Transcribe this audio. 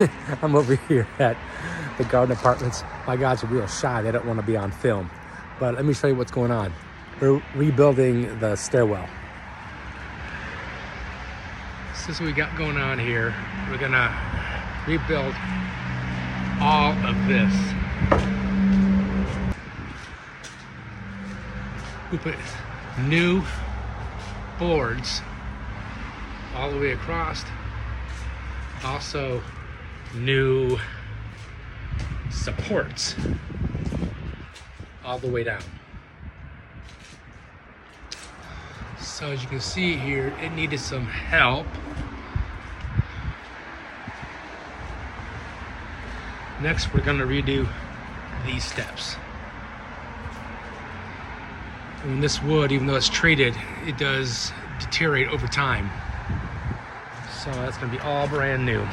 I'm over here at the Garden Apartments. My guys are real shy. They don't want to be on film. But let me show you what's going on. We're rebuilding the stairwell. This is what we got going on here. We're gonna rebuild all of this. We put new boards all the way across. Also, new supports all the way down. So as you can see here, it needed some help. Next, we're gonna redo these steps. And this wood, even though it's treated, it does deteriorate over time. So that's gonna be all brand new.